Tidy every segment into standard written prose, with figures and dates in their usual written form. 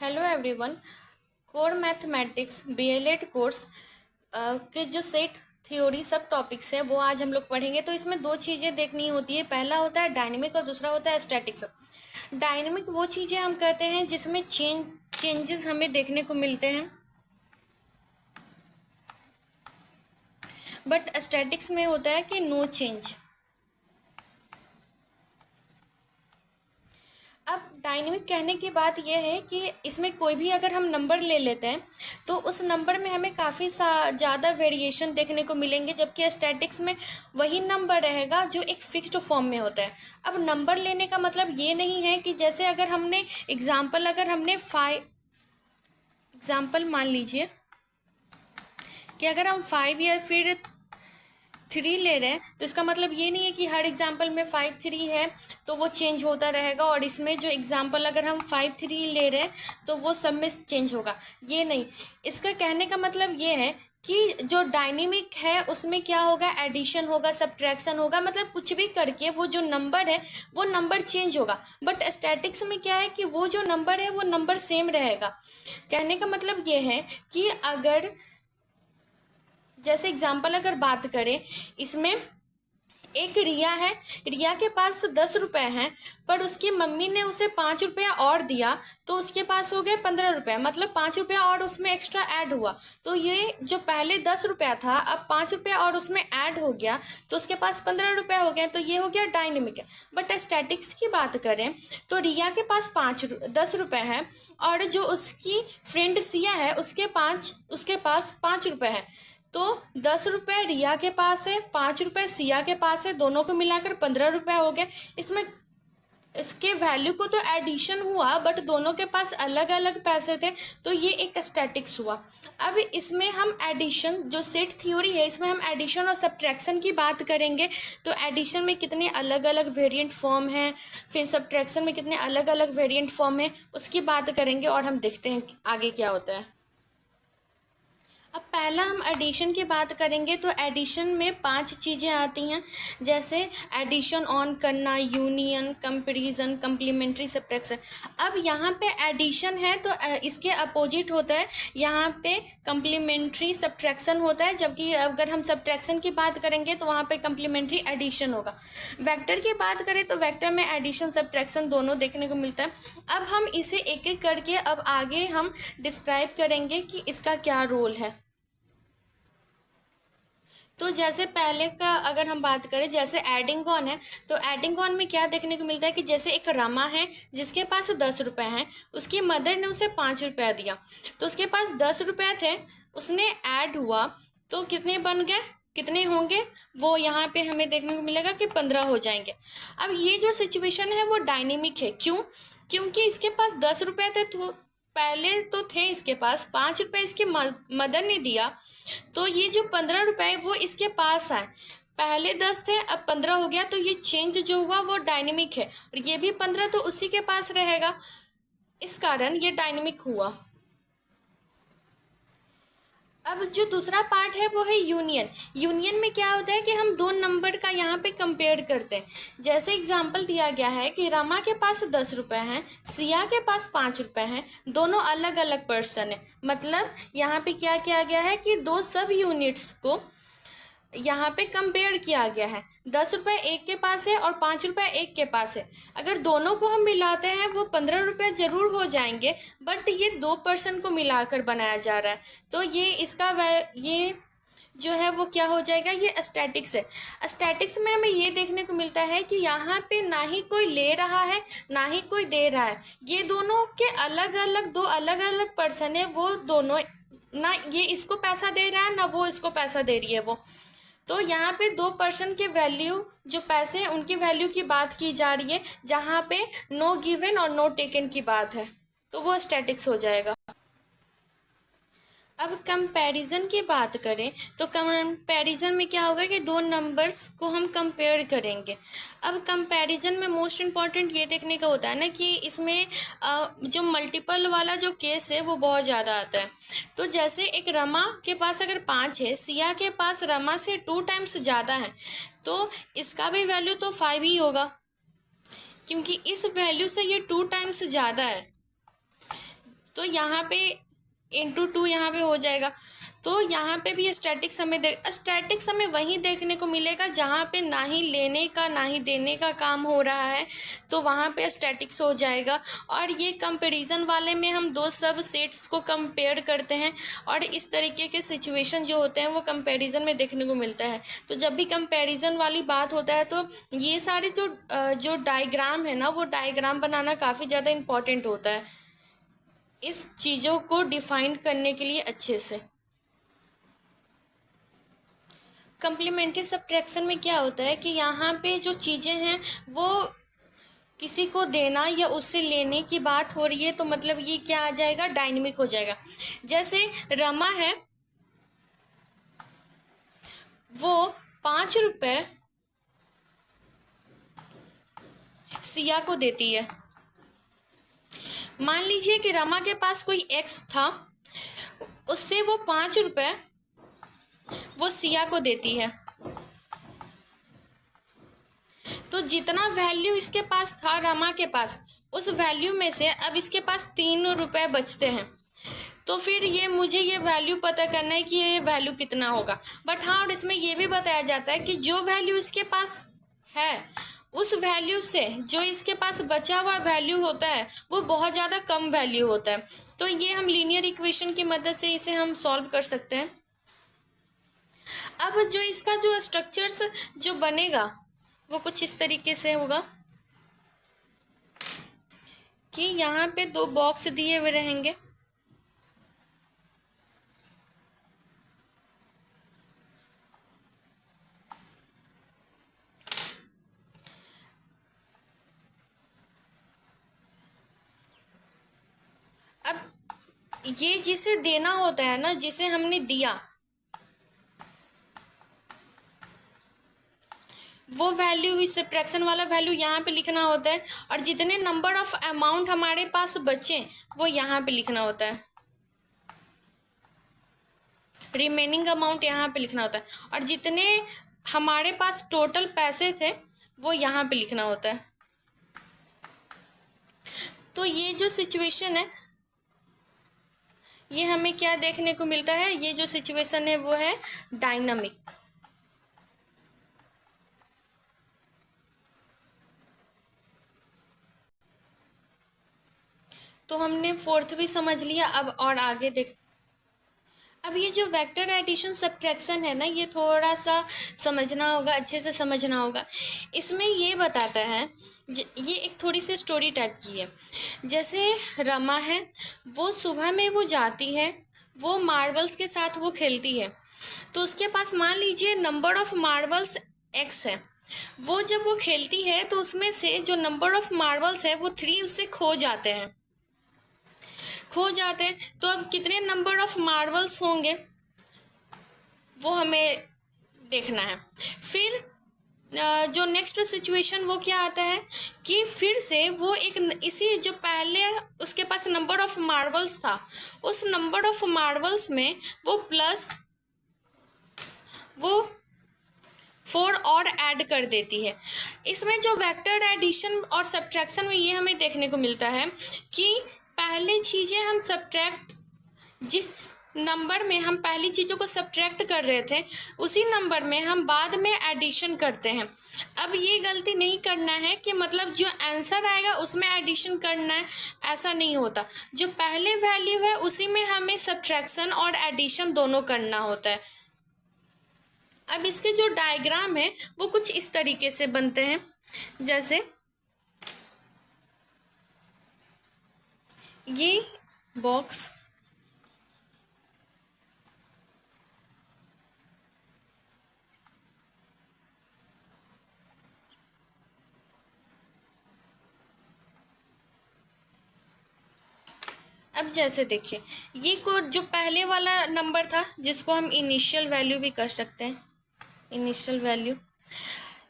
Hello everyone. Core mathematics B.El.Ed course के जो set theory सब टॉपिक्स है वो आज हम लोग पढ़ेंगे। तो इसमें दो चीज़ें देखनी होती है, पहला होता है डायनेमिक और दूसरा होता है स्टैटिक्स। डायनेमिक वो चीज़ें हम कहते हैं जिसमें चेंजेस हमें देखने को मिलते हैं, बट स्टैटिक्स में होता है कि नो चेंज। अब डायनेमिक कहने की बात यह है कि इसमें कोई भी अगर हम नंबर ले लेते हैं तो उस नंबर में हमें काफ़ी ज़्यादा वेरिएशन देखने को मिलेंगे, जबकि स्टैटिक्स में वही नंबर रहेगा जो एक फिक्स्ड फॉर्म में होता है। अब नंबर लेने का मतलब ये नहीं है कि जैसे अगर हमने एग्जाम्पल मान लीजिए कि अगर हम 5 या फिर 3 ले रहे हैं तो इसका मतलब ये नहीं है कि हर एग्जाम्पल में 5 3 है तो वो चेंज होता रहेगा, और इसमें जो एग्जाम्पल अगर हम 5 3 ले रहे हैं तो वो सब में चेंज होगा, ये नहीं। इसका कहने का मतलब ये है कि जो डायनेमिक है उसमें क्या होगा, एडिशन होगा, सब्ट्रैक्शन होगा, मतलब कुछ भी करके वो जो नंबर है वो नंबर चेंज होगा। बट स्टैटिक्स में क्या है कि वो जो नंबर है वो नंबर सेम रहेगा। कहने का मतलब ये है कि अगर जैसे एग्जाम्पल अगर बात करें, इसमें एक रिया है, रिया के पास 10 रुपये हैं, पर उसकी मम्मी ने उसे 5 रुपया और दिया तो उसके पास हो गए 15 रुपये, मतलब 5 रुपया और उसमें एक्स्ट्रा ऐड हुआ। तो ये जो पहले 10 रुपया था अब 5 रुपया और उसमें ऐड हो गया तो उसके पास 15 रुपये हो गए, तो ये हो गया डायनेमिक। बट स्टैटिक्स की बात करें तो रिया के पास 10 रुपये हैं और जो उसकी फ्रेंड सिया है उसके पास 5 रुपये है। तो 10 रुपये रिया के पास है, 5 रुपये सिया के पास है, दोनों को मिलाकर 15 रुपये हो गए। इसमें इसके वैल्यू को तो एडिशन हुआ बट दोनों के पास अलग अलग पैसे थे, तो ये एक स्टैटिक्स हुआ। अब इसमें हम एडिशन, जो सेट थ्योरी है इसमें हम एडिशन और सब्ट्रैक्शन की बात करेंगे। तो एडिशन में कितने अलग अलग वेरिएंट फॉर्म हैं, फिर सब्ट्रैक्शन में कितने अलग अलग वेरिएंट फॉर्म हैं, उसकी बात करेंगे और हम देखते हैं आगे क्या होता है। अब पहला हम एडिशन की बात करेंगे तो एडिशन में 5 चीज़ें आती हैं, जैसे एडिशन ऑन करना, यूनियन, कंपैरिजन, कम्प्लीमेंट्री, सब्ट्रैक्शन। अब यहाँ पे एडिशन है तो इसके अपोजिट होता है, यहाँ पे कम्प्लीमेंट्री सब्ट्रैक्शन होता है, जबकि अगर हम सब्ट्रैक्शन की बात करेंगे तो वहाँ पे कम्प्लीमेंट्री एडिशन होगा। वेक्टर की बात करें तो वेक्टर में एडिशन सब्ट्रैक्शन दोनों देखने को मिलता है। अब हम इसे एक एक करके अब आगे हम डिस्क्राइब करेंगे कि इसका क्या रोल है। तो जैसे पहले का अगर हम बात करें, जैसे एडिंग ऑन है, तो एडिंग ऑन में क्या देखने को मिलता है कि जैसे एक रमा है जिसके पास 10 रुपये हैं, उसकी मदर ने उसे 5 रुपया दिया तो उसके पास 10 रुपये थे, उसने ऐड हुआ तो कितने बन गए, कितने होंगे, वो यहाँ पे हमें देखने को मिलेगा कि 15 हो जाएंगे। अब ये जो सिचुएशन है वो डायनेमिक है, क्यों? क्योंकि इसके पास 10 रुपये थे, तो पहले तो थे इसके पास 5 रुपये, इसकी मदर ने दिया, तो ये जो 15 रुपये वो इसके पास आए, पहले 10 थे अब 15 हो गया, तो ये चेंज जो हुआ वो डायनेमिक है, और ये भी 15 तो उसी के पास रहेगा, इस कारण ये डायनेमिक हुआ। अब जो दूसरा पार्ट है वो है यूनियन। यूनियन में क्या होता है कि हम दो नंबर का यहाँ पे कंपेयर करते हैं। जैसे एग्जांपल दिया गया है कि रमा के पास 10 रुपये हैं, सिया के पास 5 रुपये हैं, दोनों अलग अलग पर्सन है, मतलब यहाँ पे क्या किया गया है कि दो सब यूनिट्स को यहाँ पे कंपेयर किया गया है। 10 रुपये एक के पास है और 5 रुपये एक के पास है, अगर दोनों को हम मिलाते हैं वो 15 रुपये जरूर हो जाएंगे, बट ये दो पर्सन को मिलाकर बनाया जा रहा है, तो ये जो है वो क्या हो जाएगा, ये स्टैटिक्स है। स्टैटिक्स में हमें ये देखने को मिलता है कि यहाँ पे ना ही कोई ले रहा है ना ही कोई दे रहा है, ये दोनों के दो अलग अलग पर्सन है, वो दोनों ना ये इसको पैसा दे रहा है ना वो इसको पैसा दे रही है वो, तो यहाँ पे दो पर्सन के वैल्यू जो पैसे हैं उनकी वैल्यू की बात की जा रही है, जहाँ पे नो गिवन और नो टेकन की बात है, तो वो स्टैटिक्स हो जाएगा। अब कंपैरिजन की बात करें तो कंपैरिजन में क्या होगा कि दो नंबर्स को हम कंपेयर करेंगे। अब कंपैरिजन में मोस्ट इम्पॉर्टेंट ये देखने का होता है ना कि इसमें जो मल्टीपल वाला जो केस है वो बहुत ज़्यादा आता है। तो जैसे एक रमा के पास अगर 5 है, सिया के पास रमा से 2 टाइम्स ज़्यादा है, तो इसका भी वैल्यू तो 5 ही होगा, क्योंकि इस वैल्यू से ये 2 टाइम्स ज़्यादा है। तो यहाँ पे इंटू 2 यहाँ पे हो जाएगा। तो यहाँ पे भी स्टैटिक समय वहीं देखने को मिलेगा जहाँ पे ना ही लेने का ना ही देने का काम हो रहा है, तो वहाँ पे स्टैटिक्स हो जाएगा। और ये कंपैरिजन वाले में हम दो सब सेट्स को कंपेयर करते हैं, और इस तरीके के सिचुएशन जो होते हैं वो कंपैरिजन में देखने को मिलता है। तो जब भी कंपैरिजन वाली बात होता है तो ये सारे जो डायग्राम है ना, वो डायग्राम बनाना काफ़ी ज़्यादा इम्पॉर्टेंट होता है इस चीज़ों को डिफाइन करने के लिए अच्छे से। कम्प्लीमेंट्री सब्ट्रैक्शन में क्या होता है कि यहाँ पे जो चीज़ें हैं वो किसी को देना या उससे लेने की बात हो रही है, तो मतलब ये क्या आ जाएगा, डायनेमिक हो जाएगा। जैसे रमा है, वो 5 रुपये सिया को देती है। मान लीजिए कि रमा के पास कोई एक्स था, उससे वो 5 रुपये वो सिया को देती है। तो जितना वैल्यू इसके पास था रमा के पास, उस वैल्यू में से अब इसके पास 3 रुपये बचते हैं। तो फिर मुझे ये वैल्यू पता करना है कि ये वैल्यू कितना होगा। बट हाँ, और इसमें ये भी बताया जाता है कि जो वैल्यू इसके पास है, उस वैल्यू से जो इसके पास बचा हुआ वैल्यू होता है वो बहुत ज़्यादा कम वैल्यू होता है। तो ये हम लीनियर इक्वेशन की मदद से इसे हम सॉल्व कर सकते हैं। अब जो इसका जो स्ट्रक्चर्स जो बनेगा वो कुछ इस तरीके से होगा कि यहाँ पे 2 बॉक्स दिए हुए रहेंगे। अब ये जिसे देना होता है ना, जिसे हमने दिया, वो वैल्यू, इस सब्ट्रैक्शन वाला वैल्यू यहाँ पे लिखना होता है, और जितने नंबर ऑफ अमाउंट हमारे पास बचे वो यहाँ पे लिखना होता है। रिमेनिंग अमाउंट यहाँ पे लिखना होता है, और जितने हमारे पास टोटल पैसे थे वो यहाँ पे लिखना होता है। तो ये जो सिचुएशन है, ये हमें क्या देखने को मिलता है, ये जो सिचुएशन है वो है डायनामिक। तो हमने 4th भी समझ लिया। अब और आगे देख, अब ये जो वेक्टर एडिशन सब्ट्रैक्शन है ना, ये थोड़ा सा समझना होगा, अच्छे से समझना होगा। इसमें ये बताता है, ये एक थोड़ी सी स्टोरी टाइप की है। जैसे रमा है, वो सुबह में वो जाती है, वो मार्बल्स के साथ वो खेलती है। तो उसके पास मान लीजिए नंबर ऑफ मार्बल्स x है। वो जब वो खेलती है तो उसमें से जो नंबर ऑफ मार्बल्स है वो 3 उससे खो जाते हैं। तो अब कितने नंबर ऑफ मार्बल्स होंगे वो हमें देखना है। फिर जो नेक्स्ट सिचुएशन वो क्या आता है कि फिर से वो एक इसी जो पहले उसके पास नंबर ऑफ मार्बल्स था, उस नंबर ऑफ मार्बल्स में वो प्लस वो 4 और ऐड कर देती है। इसमें जो वेक्टर एडिशन और सब्ट्रैक्शन में ये हमें देखने को मिलता है कि पहले चीज़ें हम जिस नंबर में हम पहली चीज़ों को सब्ट्रैक्ट कर रहे थे, उसी नंबर में हम बाद में एडिशन करते हैं। अब ये गलती नहीं करना है कि मतलब जो आंसर आएगा उसमें एडिशन करना है, ऐसा नहीं होता। जो पहले वैल्यू है उसी में हमें सब्ट्रैक्शन और एडिशन दोनों करना होता है। अब इसके जो डायग्राम है वो कुछ इस तरीके से बनते हैं। जैसे ये बॉक्स, अब जैसे देखिए ये जो पहले वाला नंबर था जिसको हम इनिशियल वैल्यू भी कर सकते हैं, इनिशियल वैल्यू,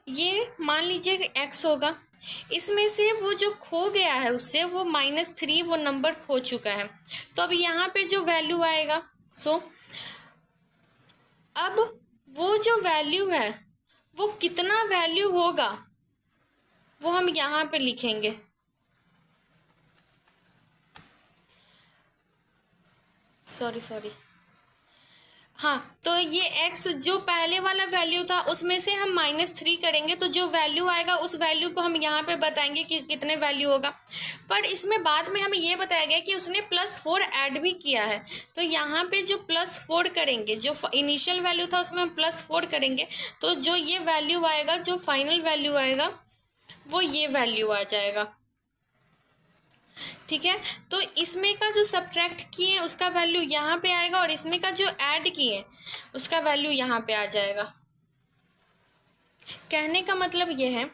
ये मान लीजिए कि x होगा। इसमें से वो जो खो गया है उससे वो -3 वो नंबर खो चुका है। तो अब यहाँ पे जो वैल्यू आएगा, अब वो जो वैल्यू है वो कितना वैल्यू होगा वो हम यहाँ पे लिखेंगे। सॉरी हाँ, तो ये x जो पहले वाला वैल्यू था उसमें से हम -3 करेंगे तो जो वैल्यू आएगा उस वैल्यू को हम यहाँ पे बताएंगे कि कितने वैल्यू होगा। पर इसमें बाद में हमें ये बताया गया कि उसने +4 ऐड भी किया है, तो यहाँ पे जो +4 करेंगे, जो इनिशियल वैल्यू था उसमें हम +4 करेंगे, तो जो ये वैल्यू आएगा, जो फाइनल वैल्यू आएगा वो ये वैल्यू आ जाएगा। ठीक है, तो इसमें का जो सब्ट्रैक्ट किए उसका वैल्यू यहाँ पे आएगा और इसमें का जो ऐड किए उसका वैल्यू यहाँ पे आ जाएगा। कहने का मतलब ये है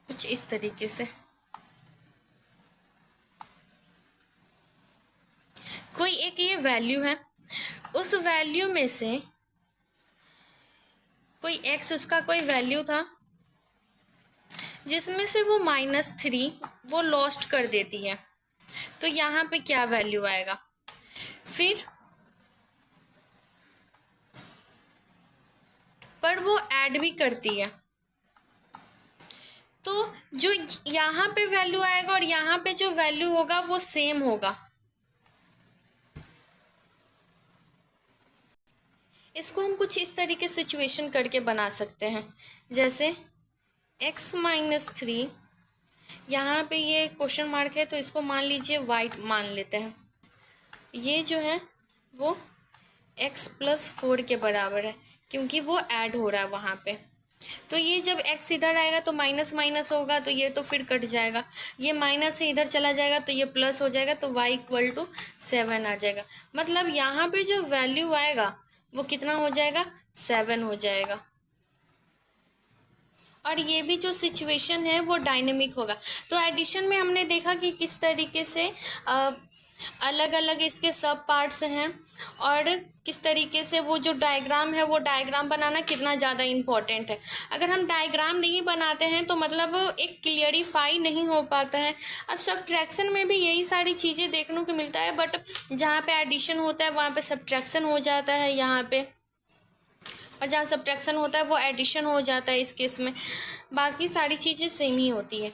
कुछ इस तरीके से, कोई एक ये वैल्यू है, उस वैल्यू में से कोई x उसका कोई वैल्यू था जिसमें से वो -3 वो लॉस्ट कर देती है, तो यहाँ पे क्या वैल्यू आएगा। फिर पर वो ऐड भी करती है, तो जो यहाँ पे वैल्यू आएगा और यहाँ पे जो वैल्यू होगा वो सेम होगा। इसको हम कुछ इस तरीके सिचुएशन करके बना सकते हैं, जैसे x -3, यहाँ पे ये क्वेश्चन मार्क है तो इसको मान लीजिए वाइट मान लेते हैं, ये जो है वो x +4 के बराबर है क्योंकि वो ऐड हो रहा है वहाँ पे। तो ये जब x इधर आएगा तो माइनस माइनस होगा तो ये तो फिर कट जाएगा, ये माइनस से इधर चला जाएगा तो ये प्लस हो जाएगा, तो y = 7 आ जाएगा। मतलब यहाँ पे जो वैल्यू आएगा वो कितना हो जाएगा, 7 हो जाएगा। और ये भी जो सिचुएशन है वो डायनेमिक होगा। तो एडिशन में हमने देखा कि किस तरीके से अलग अलग इसके सब पार्ट्स हैं और किस तरीके से वो जो डायग्राम है वो डायग्राम बनाना कितना ज़्यादा इम्पॉर्टेंट है। अगर हम डायग्राम नहीं बनाते हैं तो मतलब एक क्लियरिफाई नहीं हो पाता है। अब सब्ट्रैक्शन में भी यही सारी चीज़ें देखने को मिलता है, बट जहाँ पे एडिशन होता है वहाँ पे सब्ट्रैक्शन हो जाता है यहाँ पे, और जहाँ सब्ट्रैक्शन होता है वो एडिशन हो जाता है इस केस में। बाकी सारी चीज़ें सेम ही होती है।